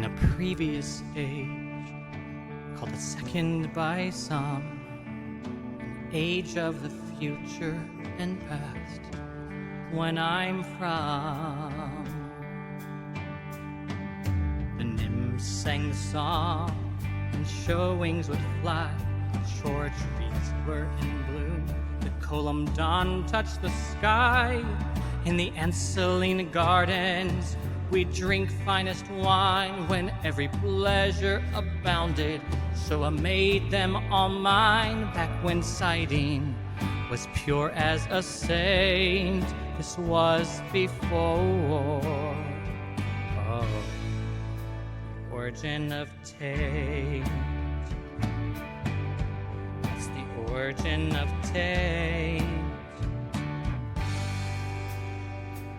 in a previous age, called the second by some, an age of the future and past, when I'm from. The nymphs sang the song, and sho-wings would fly, Chora trees were in bloom, the Collam Daan touched the sky. In the Ansaline Gardens, we drink finest wine when every pleasure abounded. So I made them all mine back when saidin was pure as a saint. This was before the origin of Taint. That's the origin of Taint.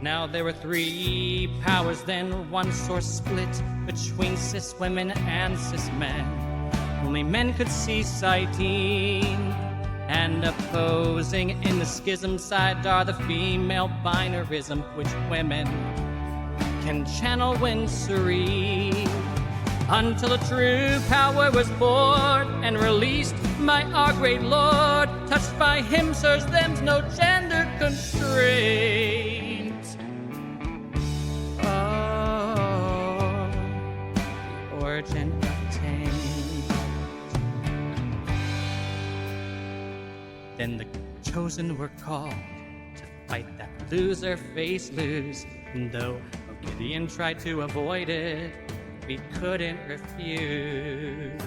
Now there were three powers then, one source split between cis women and cis men. Only men could see saidin, and opposing in the schism saidar, the female binarism, which women can channel when serene. Until a true power was born and released by our great Lord, touched by him, sirs, them's no gender constraint. Origin of Taint. Then the chosen were called to fight that loser face lose, and though Gideon tried to avoid it, we couldn't refuse.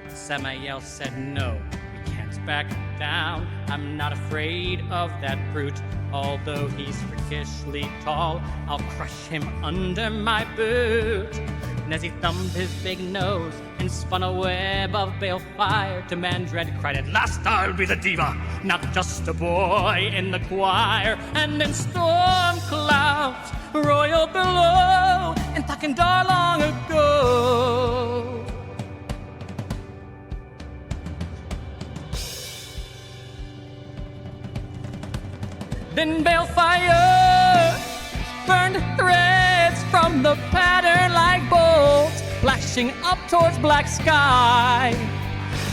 Samael said no, we can't back down. I'm not afraid of that brute, although he's freakishly tall, I'll crush him under my boot. And as he thumbed his big nose and spun a web of balefire, to Mandred cried, at last I'll be the diva, not just a boy in the choir. And then storm clouds royal below in Thakandar long ago. Then balefire burned threads from the pattern like bolts, flashing up towards black sky.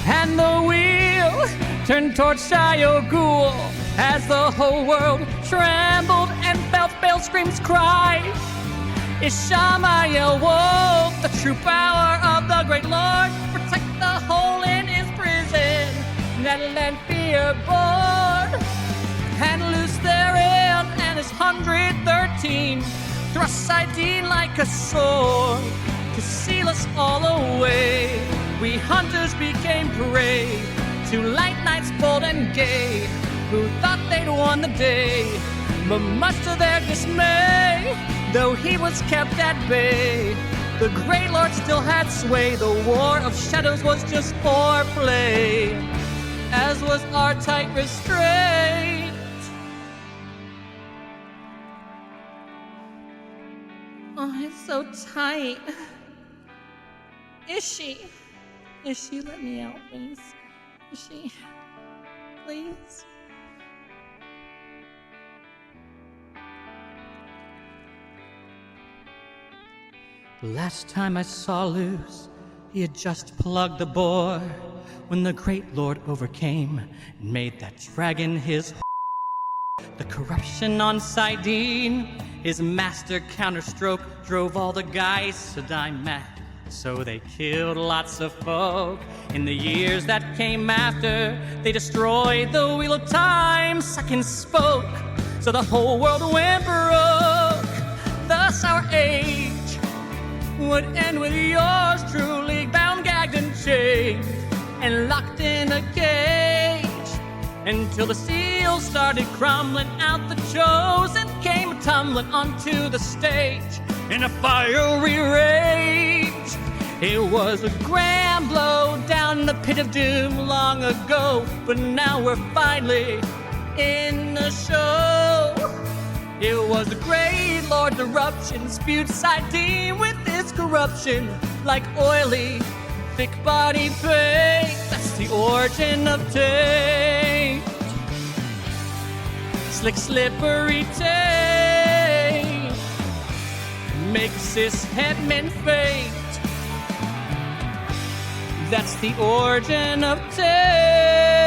And the wheel turned towards Shio-Ghoul as the whole world trembled and felt Baal screams cry. Ishamael woke the true power of the great Lord, protect the hole in his prison that Tranfear bored, and loose therein and his 113 thrust saidin like a sword to seal us all away. We hunters became prey to light nights bold and gay, who thought they'd won the day, but much to their dismay, though he was kept at bay, the great Lord still had sway. The war of shadows was just foreplay, as was our tight restraint. Oh, it's so tight. Is she? Let me out, please. Is she? Please? Last time I saw Luce, he had just plugged the bore when the great Lord overcame and made that dragon his the corruption on saidin, his master counterstroke drove all the guys to die mad. So they killed lots of folk. In the years that came after, they destroyed the wheel of time, second spoke, so the whole world went broke. Thus our age would end with yours truly, bound, gagged, and chained, and locked in a cage, until the seals started crumbling out. The chosen came tumbling onto the stage in a fiery rage. It was a grand blow down the pit of doom long ago, but now we're finally in the show. It was the great Lord's eruption, spewed saidin with its corruption, like oily, thick body paint. That's the origin of Taint. Slick, slippery Taint. make cis-het men faint. That's the origin of Taint.